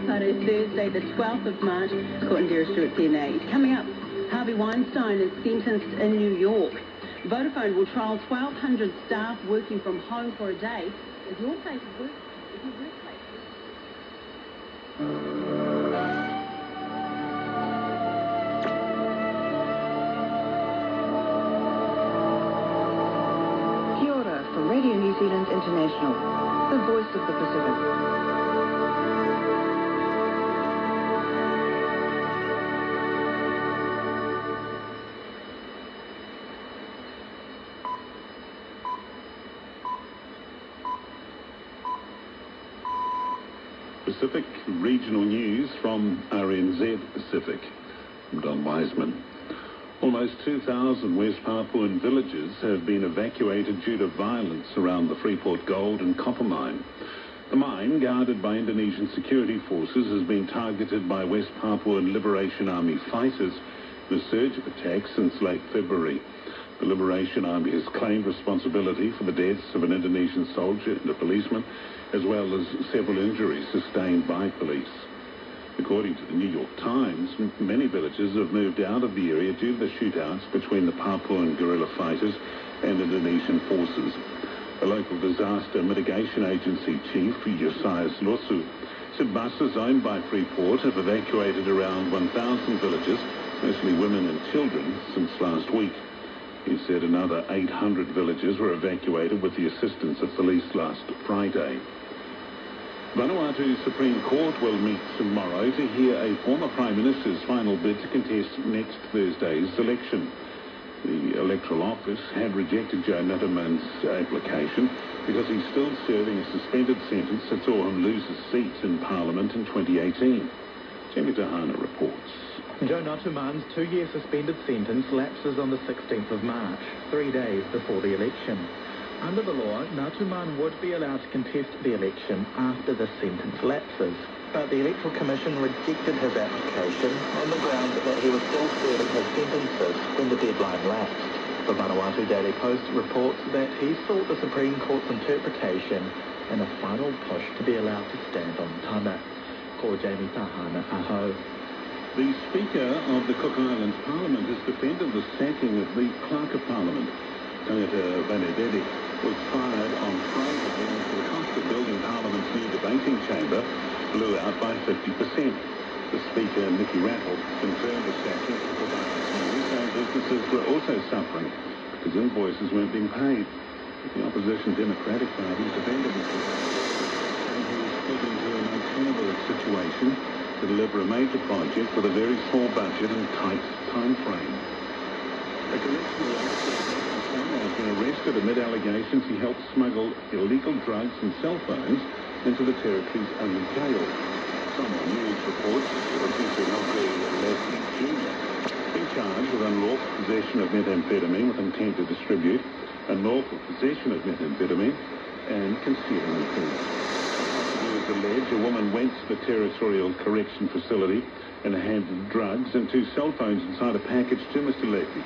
Waikato Thursday, the 12th of March. Court and Dara Stewart here now. Coming up, Harvey Weinstein is sentenced in New York. Vodafone will trial 1,200 staff working from home for a day. If your place is work, if your workplace Kia ora from Radio New Zealand International, the voice of the Pacific. Pacific Regional News from RNZI Pacific. I'm Don Wiseman. Almost 2,000 West Papuan villages have been evacuated due to violence around the Freeport gold and copper mine. The mine, guarded by Indonesian security forces, has been targeted by West Papuan Liberation Army fighters in a surge of attacks since late February. The Liberation Army has claimed responsibility for the deaths of an Indonesian soldier and a policeman, as well as several injuries sustained by police. According to the New York Times, many villages have moved out of the area due to the shootouts between the Papuan guerrilla fighters and Indonesian forces. The local disaster mitigation agency chief, Josias Losu, said buses owned by Freeport have evacuated around 1,000 villages, mostly women and children, since last week. He said another 800 villages were evacuated with the assistance of police last Friday. Vanuatu's Supreme Court will meet tomorrow to hear a former Prime Minister's final bid to contest next Thursday's election. The Electoral Office had rejected Joe Nutaman's application because he's still serving a suspended sentence that saw him lose his seat in Parliament in 2018. Jamie Tahana reports. Joe Nutaman's 2-year suspended sentence lapses on the 16th of March, 3 days before the election. Under the law, Nutaman would be allowed to contest the election after the sentence lapses, but the Electoral Commission rejected his application on the ground that he was still serving his sentences when the deadline lapsed. The Vanuatu Daily Post reports that he sought the Supreme Court's interpretation in a final push to be allowed to stand on tana. Ko Jamie Tahana aho. The Speaker of the Cook Islands Parliament has defended the sacking of the Clerk of Parliament. Tangata Vanededi was fired on Friday after the cost of building Parliament's new debating chamber blew out by 50%. The Speaker, Nicky Rattle, confirmed the sacking to provide news, and businesses were also suffering because invoices weren't being paid. The opposition Democratic Party defended the and he was put into an untenable situation to deliver a major project with a very small budget and tight time frame. A correctional officer has been arrested amid allegations he helped smuggle illegal drugs and cell phones into the territory's only jail. Someone News reports that Professor Leslie Jr. been charged with unlawful possession of methamphetamine with intent to distribute, unlawful possession of methamphetamine, and concealing the truth. Alleged a woman went to the Territorial Correction Facility and handed drugs and 2 cell phones inside a package to Mr. Leslie.